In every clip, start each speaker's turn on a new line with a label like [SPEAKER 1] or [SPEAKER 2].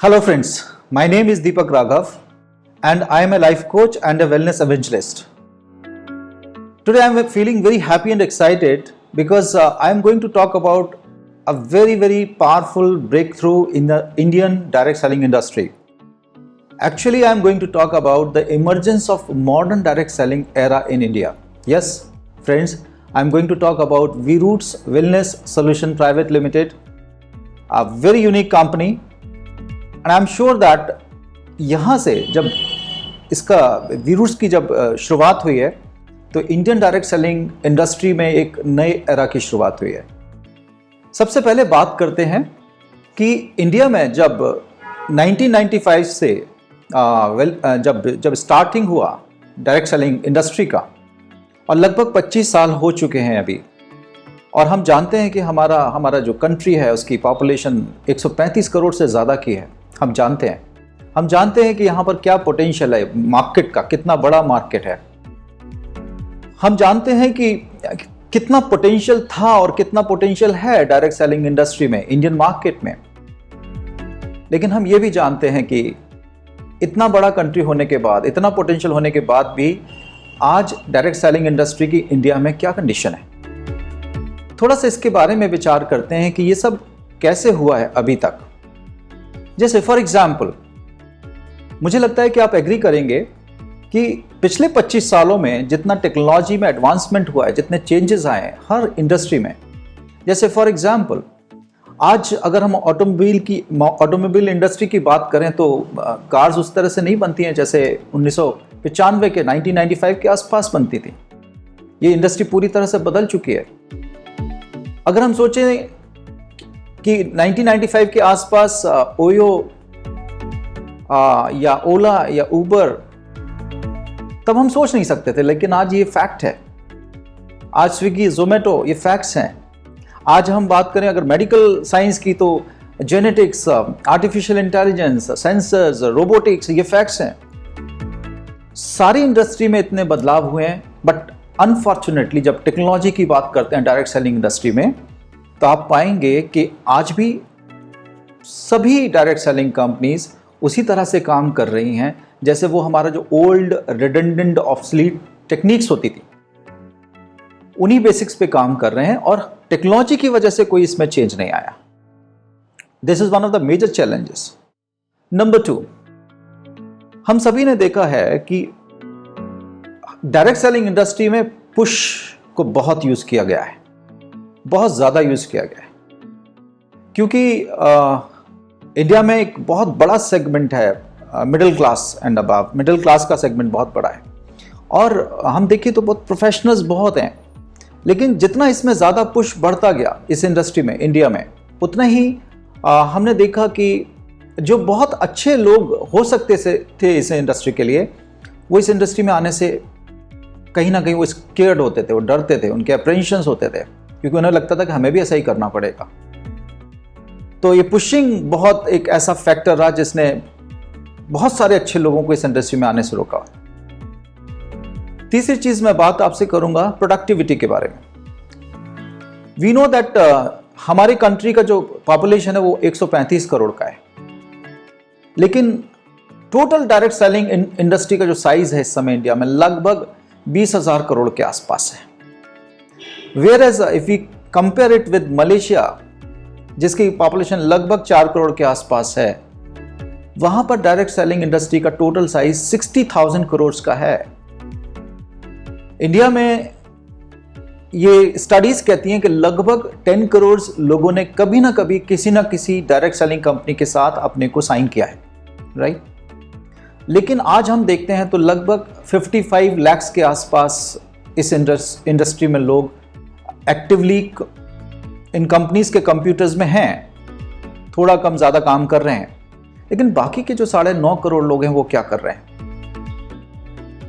[SPEAKER 1] Hello friends, my name is Deepak Raghav and I am a life coach and a wellness evangelist. Today I am feeling very happy and excited because I am going to talk about a very powerful breakthrough in the Indian direct selling industry. Actually, I am going to talk about the emergence of modern direct selling era in India. Yes, friends, I am going to talk about V-Roots Wellness Solution Private Limited, a very unique company. And I am sure that यहाँ से जब इसका वीरूट्स की जब शुरुआत हुई है तो इंडियन डायरेक्ट सेलिंग इंडस्ट्री में एक नए एरा की शुरुआत हुई है। सबसे पहले बात करते हैं कि इंडिया में जब 1995 से जब स्टार्टिंग हुआ डायरेक्ट सेलिंग इंडस्ट्री का और लगभग 25 साल हो चुके हैं अभी, और हम जानते हैं कि हमारा जो कंट्री है उसकी पॉपुलेशन 135 करोड़ से ज़्यादा की है। हम जानते हैं कि यहाँ पर क्या पोटेंशियल है मार्केट का, कितना बड़ा मार्केट है। हम जानते हैं कि कितना पोटेंशियल था और कितना पोटेंशियल है डायरेक्ट सेलिंग इंडस्ट्री में, इंडियन मार्केट में। लेकिन हम ये भी जानते हैं कि इतना बड़ा कंट्री होने के बाद, इतना पोटेंशियल होने के बाद भी आज डायरेक्ट सेलिंग इंडस्ट्री की इंडिया में क्या कंडीशन है। थोड़ा सा इसके बारे में विचार करते हैं कि ये सब कैसे हुआ है अभी तक। जैसे फॉर एग्जाम्पल, मुझे लगता है कि आप एग्री करेंगे कि पिछले 25 सालों में जितना टेक्नोलॉजी में एडवांसमेंट हुआ है, जितने चेंजेस आए हैं हर इंडस्ट्री में। जैसे फॉर एग्जाम्पल, आज अगर हम ऑटोमोबाइल इंडस्ट्री की बात करें तो कार्स उस तरह से नहीं बनती हैं जैसे 1995 के 1995 के आसपास बनती थी। ये इंडस्ट्री पूरी तरह से बदल चुकी है। अगर हम सोचें कि 1995 के आसपास ओयो या ओला या उबर, तब हम सोच नहीं सकते थे, लेकिन आज ये फैक्ट है। आज स्विगी, जोमेटो, ये फैक्ट्स हैं। आज हम बात करें अगर मेडिकल साइंस की तो genetics, artificial intelligence, sensors, robotics, ये फैक्ट्स हैं। सारी इंडस्ट्री में इतने बदलाव हुए हैं, बट अनफॉर्चुनेटली जब टेक्नोलॉजी की बात करते हैं डायरेक्ट सेलिंग इंडस्ट्री में, तो आप पाएंगे कि आज भी सभी डायरेक्ट सेलिंग कंपनीज उसी तरह से काम कर रही हैं जैसे वो हमारा जो ओल्ड रिडंडेंट ऑब्सोलीट टेक्निक्स होती थी, उन्हीं बेसिक्स पे काम कर रहे हैं और टेक्नोलॉजी की वजह से कोई इसमें चेंज नहीं आया। This is one of the major challenges. Number 2, हम सभी ने देखा है कि डायरेक्ट सेलिंग इंडस्ट्री में पुश को बहुत यूज किया गया है, बहुत ज़्यादा यूज़ किया गया है, क्योंकि इंडिया में एक बहुत बड़ा सेगमेंट है middle class and above. Middle class का सेगमेंट बहुत बड़ा है और हम देखिए तो बहुत प्रोफेशनल्स बहुत हैं। लेकिन जितना इसमें ज़्यादा पुश बढ़ता गया इस इंडस्ट्री में, इंडिया में, उतना ही हमने देखा कि जो बहुत अच्छे लोग हो सकते थे इस इंडस्ट्री के लिए, वो इस इंडस्ट्री में आने से कहीं ना कहीं वो स्केयर्ड होते थे, वो डरते थे, उनके अप्रेंशंस होते थे, क्योंकि उन्हें लगता था कि हमें भी ऐसा ही करना पड़ेगा। तो ये पुशिंग बहुत एक ऐसा फैक्टर रहा जिसने बहुत सारे अच्छे लोगों को इस इंडस्ट्री में आने से रोका। तीसरी चीज मैं बात आपसे करूंगा प्रोडक्टिविटी के बारे में। वी नो दैट हमारी कंट्री का जो पॉपुलेशन है वो 135 करोड़ का है, लेकिन टोटल डायरेक्ट सेलिंग इंडस्ट्री का जो साइज है इस समय इंडिया में लगभग 20,000 करोड़ के आसपास है। Whereas if we compare it with Malaysia, जिसकी पॉपुलेशन लगभग 4 करोड़ के आसपास है, वहां पर डायरेक्ट सेलिंग इंडस्ट्री का टोटल साइज 60,000 करोड़ का है। इंडिया में ये स्टडीज कहती हैं कि लगभग 10 करोड़ लोगों ने कभी ना कभी किसी ना किसी डायरेक्ट सेलिंग कंपनी के साथ अपने को साइन किया है, राइट। लेकिन आज हम देखते हैं तो लगभग 55 लाख के आसपास इस इंडस्ट्री में लोग एक्टिवली इन कंपनीज के कंप्यूटर्स में हैं, थोड़ा कम ज़्यादा काम कर रहे हैं। लेकिन बाकी के जो 9.5 करोड़ लोग हैं वो क्या कर रहे हैं,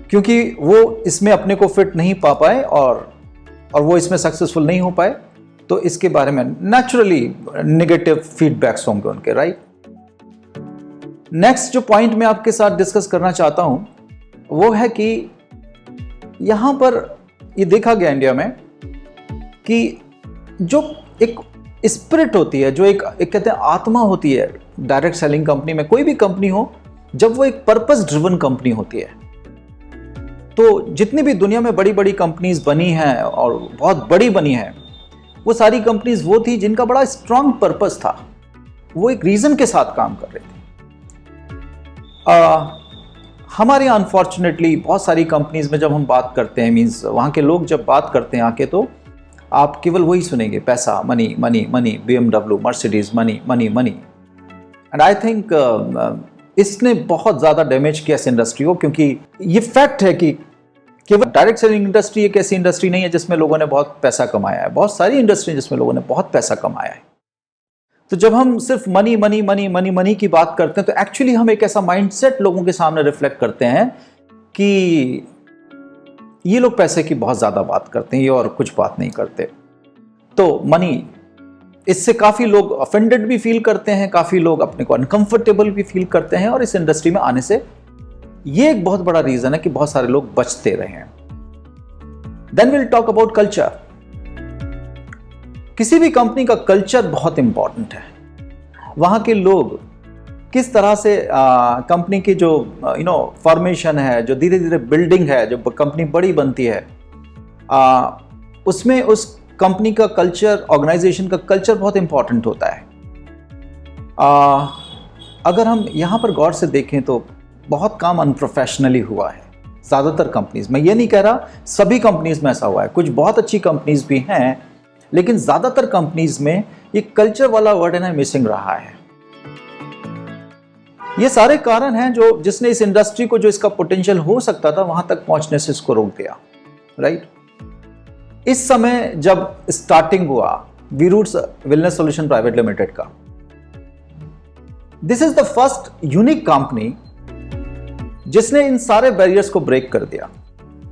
[SPEAKER 1] क्योंकि वो इसमें अपने को फिट नहीं पा पाए और वो इसमें सक्सेसफुल नहीं हो पाए, तो इसके बारे में नेचुरली नेगेटिव फीडबैक्स होंगे उनके, राइट। नेक्स्ट जो पॉइंट मैं आपके साथ डिस्कस करना चाहता हूं वो है कि यहां पर ये देखा गया इंडिया में कि जो एक स्पिरिट होती है, जो एक कहते हैं आत्मा होती है डायरेक्ट सेलिंग कंपनी में, कोई भी कंपनी हो, जब वो एक पर्पस ड्रिवन कंपनी होती है। तो जितनी भी दुनिया में बड़ी बड़ी कंपनीज बनी हैं और बहुत बड़ी बनी हैं, वो सारी कंपनीज वो थी जिनका बड़ा स्ट्रांग पर्पस था, वो एक रीजन के साथ काम कर रही थी। हमारे यहाँ अनफॉर्चुनेटली बहुत सारी कंपनीज में जब हम बात करते हैं, मीन्स वहाँ के लोग जब बात करते हैं आके, तो आप केवल वही सुनेंगे, पैसा, money money money, BMW, Mercedes, money money money. And I think इसने बहुत ज़्यादा डैमेज किया इस इंडस्ट्री को, क्योंकि ये फैक्ट है कि केवल डायरेक्ट सेलिंग इंडस्ट्री एक ऐसी इंडस्ट्री नहीं है जिसमें लोगों ने बहुत पैसा कमाया है, बहुत सारी इंडस्ट्री जिसमें लोगों ने बहुत पैसा कमाया है। तो जब हम सिर्फ money money money money money की बात करते हैं, तो एक्चुअली हम एक ऐसा माइंडसेट लोगों के सामने रिफ्लेक्ट करते हैं कि ये लोग पैसे की बहुत ज़्यादा बात करते हैं, ये और कुछ बात नहीं करते। तो मनी, इससे काफ़ी लोग ऑफेंडेड भी फील करते हैं, काफ़ी लोग अपने को अनकंफर्टेबल भी फील करते हैं, और इस इंडस्ट्री में आने से ये एक बहुत बड़ा रीज़न है कि बहुत सारे लोग बचते रहे हैं। Then will talk about culture. किसी भी कंपनी का कल्चर बहुत इंपॉर्टेंट है। वहाँ के लोग किस तरह से कंपनी की जो फॉर्मेशन है, जो धीरे धीरे बिल्डिंग है, जो कंपनी बड़ी बनती है, उसमें उस कंपनी का कल्चर, ऑर्गेनाइजेशन का कल्चर बहुत इंपॉर्टेंट होता है। अगर हम यहाँ पर गौर से देखें तो बहुत काम अनप्रोफेशनली हुआ है ज़्यादातर कंपनीज में। ये नहीं कह रहा सभी कंपनीज में ऐसा हुआ है, कुछ बहुत अच्छी कंपनीज भी हैं, लेकिन ज़्यादातर कंपनीज में ये कल्चर वाला वर्ड है ना, मिसिंग रहा है। ये सारे कारण हैं जिसने इस इंडस्ट्री को, जो इसका पोटेंशियल हो सकता था, वहां तक पहुंचने से इसको रोक दिया, राइट। इस समय जब स्टार्टिंग हुआ V Roots wellness solution private limited का, this is the first unique company जिसने इन सारे बैरियर्स को ब्रेक कर दिया।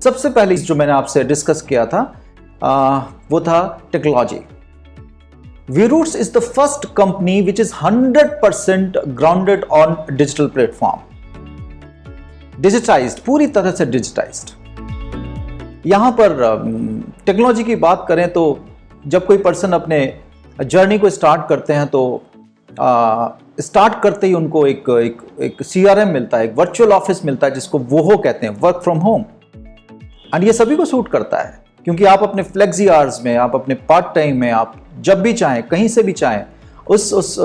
[SPEAKER 1] सबसे पहले जो मैंने आपसे डिस्कस किया था वो था technology. We-roots is the first company which is 100% grounded on digital platform, digitized, पूरी तरह से digitized। यहाँ पर टेक्नोलॉजी की बात करें तो जब कोई पर्सन अपने जर्नी को स्टार्ट करते हैं तो स्टार्ट करते ही उनको एक CRM मिलता है, एक वर्चुअल ऑफिस मिलता है, जिसको वो कहते हैं, वर्क फ्रॉम होम। एंड ये सभी को सूट करता है, क्योंकि आप अपने फ्लेक्सी आवर्स में, आप अपने पार्ट टाइम में, आप जब भी चाहें, कहीं से भी चाहें, उस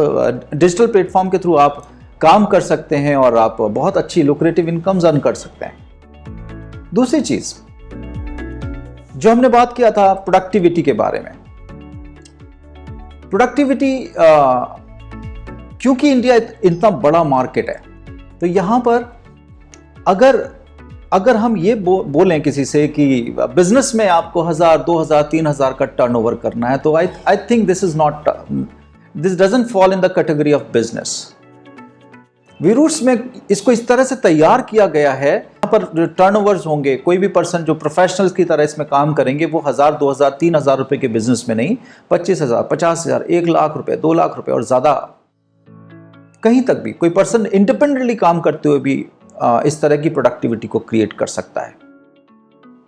[SPEAKER 1] डिजिटल प्लेटफॉर्म के थ्रू आप काम कर सकते हैं और आप बहुत अच्छी लुक्रेटिव इनकम्स अर्न कर सकते हैं। दूसरी चीज जो हमने बात किया था प्रोडक्टिविटी के बारे में। प्रोडक्टिविटी, क्योंकि इंडिया इतना बड़ा मार्केट है, तो यहां पर अगर हम ये बोलें किसी से कि बिजनेस में आपको 1000, 2000, 3000 का टर्नओवर करना है, तो I think this doesn't fall in the category of business. We-roots में इसको इस तरह से तैयार किया गया है, यहाँ पर टर्नओवर्स होंगे, कोई भी पर्सन जो प्रोफेशनल्स की तरह इसमें काम करेंगे, वो 1000, 2000, 3000 रुपए के बिजनेस में नहीं, 25,000, 50,000, 1 लाख रुपए, 2 लाख रुपए और ज्यादा, कहीं तक भी कोई पर्सन इंडिपेंडेंटली काम करते हुए भी इस तरह की प्रोडक्टिविटी को क्रिएट कर सकता है।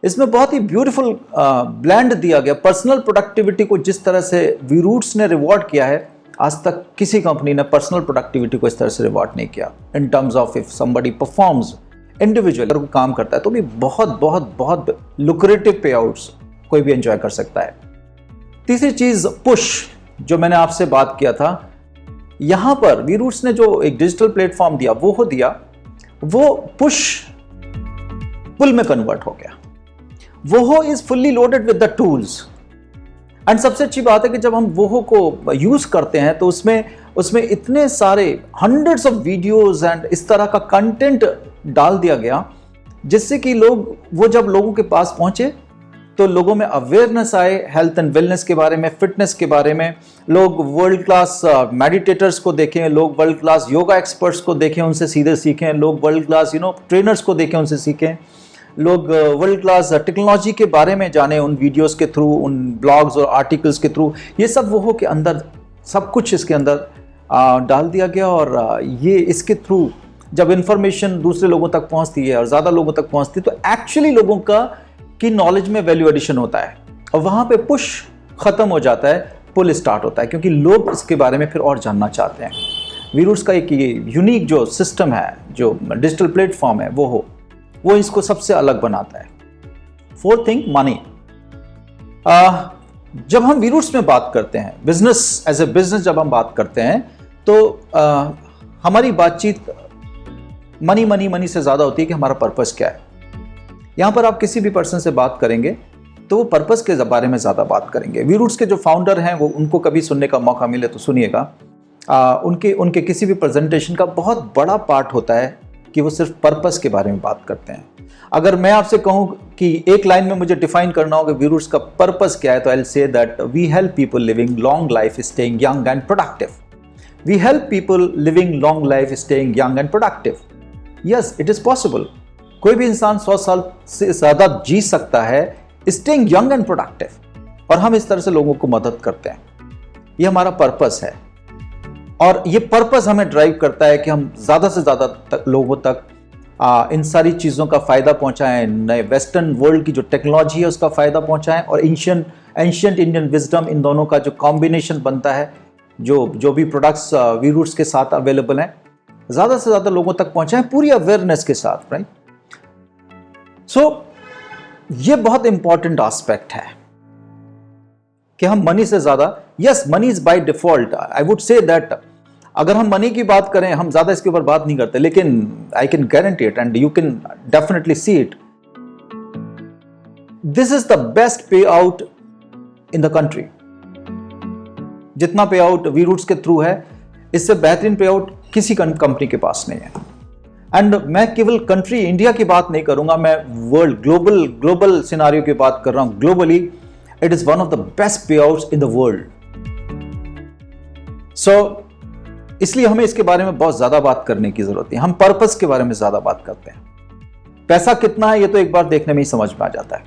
[SPEAKER 1] इसमें बहुत ही ब्यूटीफुल ब्लेंड दिया गया। पर्सनल प्रोडक्टिविटी को जिस तरह से वी-रूट्स ने रिवॉर्ड किया है, आज तक किसी कंपनी ने पर्सनल प्रोडक्टिविटी को इस तरह से रिवॉर्ड नहीं किया। In terms of if somebody performs individual, अगर काम करता है तो भी बहुत बहुत बहुत लुक्रेटिव पे आउट्स कोई भी एंजॉय कर सकता है। तीसरी चीज पुश, जो मैंने आपसे बात किया था, यहां पर वी-रूट्स ने जो एक डिजिटल प्लेटफॉर्म दिया, वो पुश पुल में कन्वर्ट हो गया। वो is fully loaded with the tools. And सबसे अच्छी बात है कि जब हम वो को यूज करते हैं तो उसमें इतने सारे हंड्रेड्स ऑफ वीडियोस एंड इस तरह का कंटेंट डाल दिया गया, जिससे कि वो जब लोगों के पास पहुंचे तो लोगों में अवेयरनेस आए हेल्थ एंड वेलनेस के बारे में, फिटनेस के बारे में। लोग वर्ल्ड क्लास मेडिटेटर्स को देखें, लोग वर्ल्ड क्लास योगा एक्सपर्ट्स को देखें, उनसे सीधे सीखें, लोग वर्ल्ड क्लास ट्रेनर्स को देखें, उनसे सीखें, लोग वर्ल्ड क्लास टेक्नोलॉजी के बारे में जाने उन वीडियोस के थ्रू, उन ब्लॉग्स और आर्टिकल्स के थ्रू। ये सब वो के अंदर सब कुछ इसके अंदर डाल दिया गया। और ये इसके थ्रू जब इंफॉर्मेशन दूसरे लोगों तक पहुंचती है और ज़्यादा लोगों तक पहुंचती है, तो एक्चुअली लोगों की नॉलेज में वैल्यू एडिशन होता है और वहाँ पे पुश खत्म हो जाता है। पुल स्टार्ट होता है, क्योंकि लोग इसके बारे में फिर और जानना चाहते हैं। वी रूट्स का एक ये यूनिक जो सिस्टम है, जो डिजिटल प्लेटफॉर्म है, वो इसको सबसे अलग बनाता है। Fourth thing, money. जब हम वी रूट्स में बात करते हैं, बिजनेस एज ए बिजनेस जब हम बात करते हैं, तो हमारी बातचीत मनी मनी मनी से ज़्यादा होती है कि हमारा पर्पस क्या है। यहाँ पर आप किसी भी पर्सन से बात करेंगे तो वो पर्पस के बारे में ज़्यादा बात करेंगे। वी रूट्स के जो फाउंडर हैं, वो उनको कभी सुनने का मौका मिले तो सुनिएगा। उनके किसी भी प्रेजेंटेशन का बहुत बड़ा पार्ट होता है कि वो सिर्फ पर्पस के बारे में बात करते हैं। अगर मैं आपसे कहूँ कि एक लाइन में मुझे डिफाइन करना हो कि वी रूट्स का पर्पस क्या है, तो I will say that we help people living long life staying young and productive. We help people living long life staying young and productive. Yes, it is possible. कोई भी इंसान 100 साल से ज़्यादा जी सकता है स्टेइंग यंग एंड प्रोडक्टिव, और हम इस तरह से लोगों को मदद करते हैं। ये हमारा पर्पस है, और ये पर्पस हमें ड्राइव करता है कि हम ज़्यादा से ज़्यादा लोगों तक इन सारी चीज़ों का फ़ायदा पहुंचाएं। नए वेस्टर्न वर्ल्ड की जो टेक्नोलॉजी है उसका फ़ायदा पहुंचाएं, और एंशिएंट इंडियन विजडम, इन दोनों का जो कॉम्बिनेशन बनता है, जो भी प्रोडक्ट्स वी रूट्स के साथ अवेलेबल हैं, ज़्यादा से ज़्यादा लोगों तक पहुंचाएं पूरी अवेयरनेस के साथ, राइट। सो ये बहुत इंपॉर्टेंट एस्पेक्ट है कि हम मनी से ज़्यादा, yes, money is by default, I would say that अगर हम मनी की बात करें, हम ज़्यादा इसके ऊपर बात नहीं करते, लेकिन I can guarantee it and you can definitely see it, this is the best पे आउट इन द कंट्री। जितना पे आउट वी रूट्स के थ्रू है, इससे बेहतरीन पे आउट किसी कंपनी के पास नहीं है। एंड मैं केवल कंट्री इंडिया की बात नहीं करूंगा, मैं वर्ल्ड ग्लोबल सिनारियो की बात कर रहा हूं। Globally it is one of the best पे आउट्स इन द वर्ल्ड। सो इसलिए हमें इसके बारे में बहुत ज्यादा बात करने की जरूरत है। हम पर्पस के बारे में ज्यादा बात करते हैं। पैसा कितना है ये तो एक बार देखने में ही समझ में आ जाता है।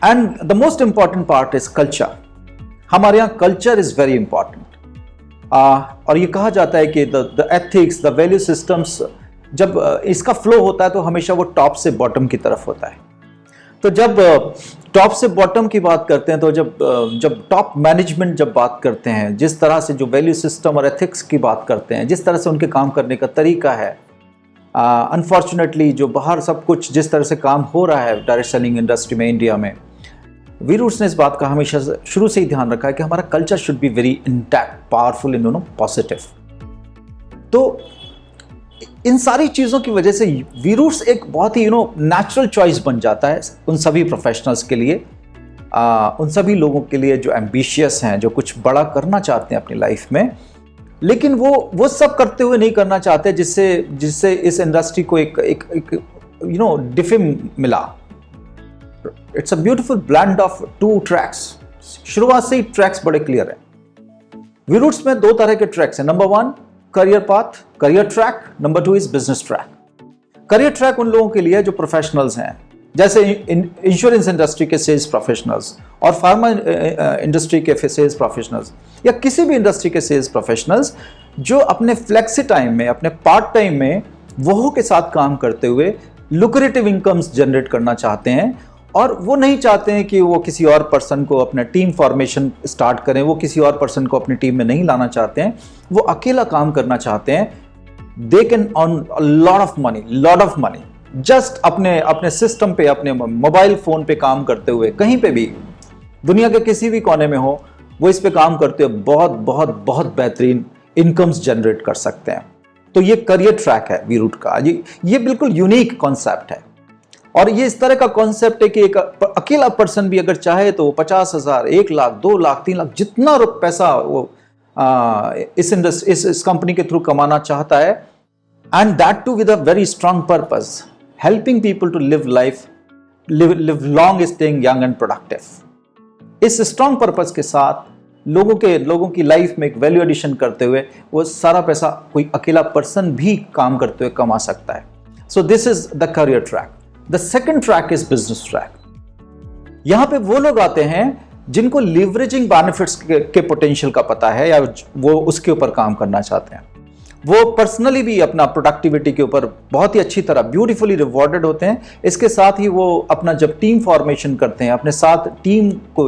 [SPEAKER 1] And the most important part is culture. हमारे यहां कल्चर इज वेरी इंपॉर्टेंट। और ये कहा जाता है कि the ethics, the value systems, जब इसका फ्लो होता है तो हमेशा वो टॉप से बॉटम की तरफ होता है। तो जब टॉप से बॉटम की बात करते हैं, तो जब टॉप मैनेजमेंट जब बात करते हैं, जिस तरह से जो वैल्यू सिस्टम और एथिक्स की बात करते हैं, जिस तरह से उनके काम करने का तरीका है, अनफॉर्चुनेटली जो बाहर सब कुछ जिस तरह से काम हो रहा है डायरेक्ट सेलिंग इंडस्ट्री में इंडिया में, वी रूट्स ने इस बात का हमेशा शुरू से ही ध्यान रखा है कि हमारा culture should be very intact, powerful, positive. तो इन सारी चीज़ों की वजह से वी रूट्स एक बहुत ही नेचुरल चॉइस बन जाता है उन सभी प्रोफेशनल्स के लिए, उन सभी लोगों के लिए जो एम्बिशियस हैं, जो कुछ बड़ा करना चाहते हैं अपनी लाइफ में, लेकिन वो सब करते हुए नहीं करना चाहते जिससे इस इंडस्ट्री को एक डिफिम मिला। It's a beautiful blend of two tracks. शुरुआत से ही ट्रैक्स बड़े क्लियर हैं। वी रूट्स में दो तरह के ट्रैक्स हैं। Number 1 career path, career track. Number 2 is business track. Career track उन लोगों के लिए जो प्रोफेशनल्स हैं, जैसे इंश्योरेंस इंडस्ट्री के सेल्स प्रोफेशनल्स और फार्मा इंडस्ट्री के सेल्स प्रोफेशनल्स, या किसी भी इंडस्ट्री के सेल्स प्रोफेशनल्स जो अपने फ्लेक्सी टाइम में, अपने पार्ट टाइम में वोहो के साथ काम करते हुए लुक्रेटिव इनकम्स जनरेट करना चाहते हैं, और वो नहीं चाहते हैं कि वो किसी और पर्सन को अपना टीम फॉर्मेशन स्टार्ट करें, वो किसी और पर्सन को अपनी टीम में नहीं लाना चाहते हैं, वो अकेला काम करना चाहते हैं। दे can earn lot of money just अपने सिस्टम पे, अपने मोबाइल फोन पे काम करते हुए, कहीं पे भी दुनिया के किसी भी कोने में हो, वो इस पे काम करते हुए बहुत बहुत बहुत बेहतरीन इनकम्स जनरेट कर सकते हैं। तो ये करियर ट्रैक है वी रूट का। ये बिल्कुल यूनिक कॉन्सेप्ट है, और ये इस तरह का कॉन्सेप्ट है कि एक अकेला पर्सन भी अगर चाहे तो 50,000, 1 लाख, 2 लाख, 3 लाख, जितना पैसा वो इस कंपनी के थ्रू कमाना चाहता है, and that too with a very strong purpose, helping people to live long, staying young and productive. इस स्ट्रांग पर्पस के साथ लोगों की लाइफ में एक वैल्यू एडिशन करते हुए वो सारा पैसा कोई अकेला पर्सन भी काम करते हुए कमा सकता है। So this is the career track. The second track is business track. यहां पे वो लोग आते हैं जिनको लीवरेजिंग बेनिफिट्स के पोटेंशियल का पता है, या वो उसके ऊपर काम करना चाहते हैं। वो पर्सनली भी अपना प्रोडक्टिविटी के ऊपर बहुत ही अच्छी तरह ब्यूटीफुली रिवॉर्डेड होते हैं। इसके साथ ही वो अपना जब टीम फॉर्मेशन करते हैं, अपने साथ टीम को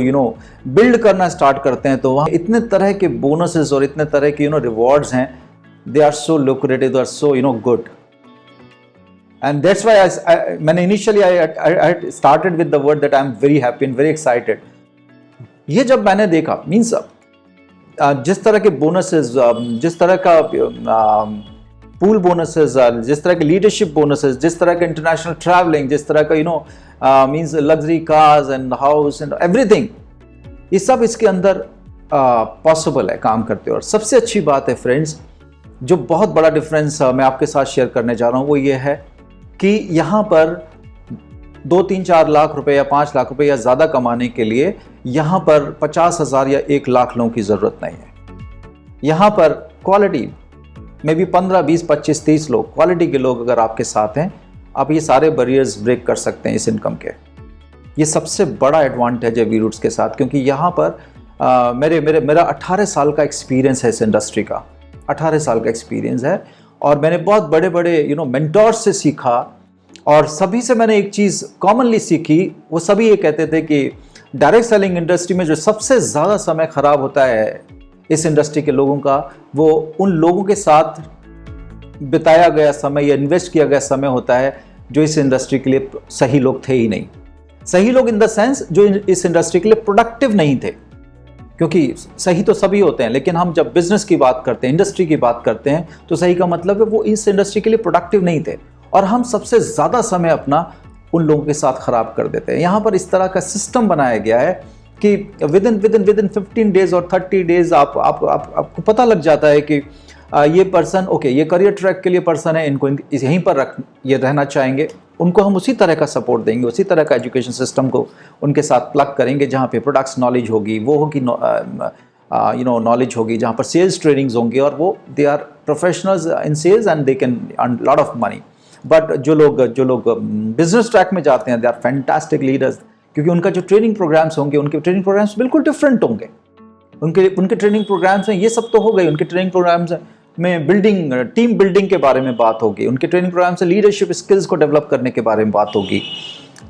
[SPEAKER 1] बिल्ड करना स्टार्ट करते हैं, तो वहाँ इतने तरह के बोनसेस और इतने तरह के रिवॉर्ड्स हैं, they are so lucrative, they are so good. And that's why मैंने initially I started with the word that I am very happy and very excited. ये जब मैंने देखा, मीन्स जिस तरह के बोनसेस, जिस तरह का पूल बोनसेस, जिस तरह के लीडरशिप बोनसेस, जिस तरह का इंटरनेशनल ट्रैवलिंग, जिस तरह का means luxury cars and house and everything, ये सब इसके अंदर पॉसिबल है काम करते हो। और सबसे अच्छी बात है फ्रेंड्स, जो बहुत बड़ा डिफरेंस मैं आपके साथ शेयर करने जा रहा हूँ, वो ये है कि यहाँ पर 2-3-4 लाख रुपए या 5 लाख रुपए या ज़्यादा कमाने के लिए यहाँ पर 50,000 या 1 लाख लोगों की ज़रूरत नहीं है। यहाँ पर क्वालिटी में भी 15, 20, 25, 30 लोग, क्वालिटी के लोग अगर आपके साथ हैं, आप ये सारे बैरियर्स ब्रेक कर सकते हैं इस इनकम के। ये सबसे बड़ा एडवांटेज है वी-रूट्स के साथ, क्योंकि यहाँ पर मेरा 18 साल का एक्सपीरियंस है इस इंडस्ट्री का, 18 साल का एक्सपीरियंस है। और मैंने बहुत बड़े बड़े मेंटोर्स से सीखा, और सभी से मैंने एक चीज़ कॉमनली सीखी। वो सभी ये कहते थे कि डायरेक्ट सेलिंग इंडस्ट्री में जो सबसे ज़्यादा समय ख़राब होता है इस इंडस्ट्री के लोगों का, वो उन लोगों के साथ बिताया गया समय या इन्वेस्ट किया गया समय होता है जो इस इंडस्ट्री के लिए सही लोग थे ही नहीं। सही लोग इन द सेंस जो इस इंडस्ट्री के लिए प्रोडक्टिव नहीं थे, क्योंकि सही तो सभी होते हैं, लेकिन हम जब बिजनेस की बात करते हैं, इंडस्ट्री की बात करते हैं, तो सही का मतलब है वो इस इंडस्ट्री के लिए प्रोडक्टिव नहीं थे, और हम सबसे ज़्यादा समय अपना उन लोगों के साथ ख़राब कर देते हैं। यहाँ पर इस तरह का सिस्टम बनाया गया है कि विद इन 15 डेज और 30 डेज आपको पता लग जाता है कि ये पर्सन ओके, ये करियर ट्रैक के लिए पर्सन है, इनको यहीं पर ये रहना चाहेंगे, उनको हम उसी तरह का सपोर्ट देंगे, उसी तरह का एजुकेशन सिस्टम को उनके साथ प्लग करेंगे, जहाँ पे प्रोडक्ट्स नॉलेज होगी, वो होगी नॉलेज होगी, जहाँ पर सेल्स ट्रेनिंग्स होंगे, और वो they are professionals in sales and they can earn lot of money. But जो लोग बिजनेस ट्रैक में जाते हैं, दे आर फैंटास्टिक लीडर्स, क्योंकि उनका जो ट्रेनिंग प्रोग्राम्स होंगे, उनके ट्रेनिंग प्रोग्राम्स बिल्कुल डिफरेंट होंगे। उनके ट्रेनिंग प्रोग्राम्स में ये सब तो हो गई, उनके ट्रेनिंग प्रोग्राम्स में टीम बिल्डिंग के बारे में बात होगी, उनके ट्रेनिंग प्रोग्राम से लीडरशिप स्किल्स को डेवलप करने के बारे में बात होगी।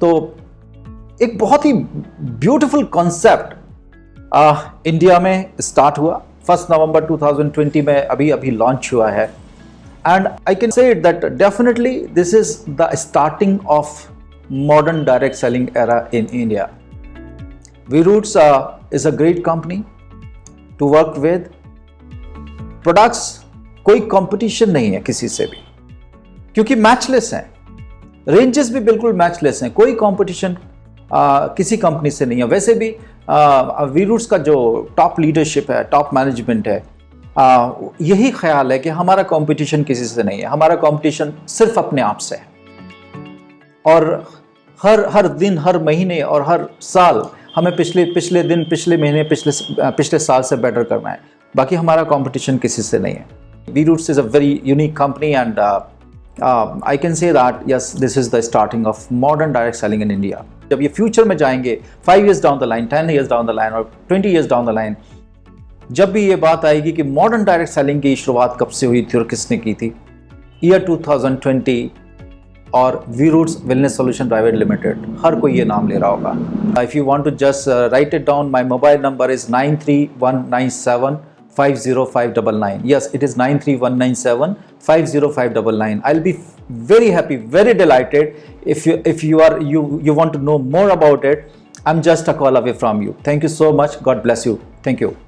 [SPEAKER 1] तो एक बहुत ही ब्यूटीफुल कॉन्सेप्ट इंडिया में स्टार्ट हुआ 1 नवंबर 2020 में, अभी लॉन्च हुआ है। And I can say it that definitely this is the starting of modern direct selling era in India. V Roots is a great company to work with. Products कोई competition नहीं है किसी से भी, क्योंकि मैचलेस हैं, रेंजेस भी बिल्कुल मैचलेस हैं, कोई कंपटीशन किसी कंपनी से नहीं है। वैसे भी वी-रूट्स का जो टॉप लीडरशिप है, टॉप मैनेजमेंट है, यही ख्याल है कि हमारा कंपटीशन किसी से नहीं है, हमारा कंपटीशन सिर्फ अपने आप से है। और हर दिन, हर महीने और हर साल हमें पिछले दिन, पिछले महीने, पिछले साल से बेटर करना है, बाकी हमारा कंपटीशन किसी से नहीं है। We-roots is a very unique company and I can say that yes, this is the starting of modern direct selling in India. जब ये फ्यूचर में जाएंगे, 5 years down the line, 10 years down the line और 20 years down the line, जब भी ये बात आएगी कि मॉडर्न डायरेक्ट सेलिंग की शुरुआत कब से हुई थी और किसने की थी, ईयर 2020 और V Roots wellness solution private limited, हर कोई ये नाम ले रहा होगा। If you want to just write it down, my mobile number is 9319750599. Yes, it is 9319750599. I'll be very happy, very delighted if you want to know more about it. I'm just a call away from you. Thank you so much. God bless you. Thank you.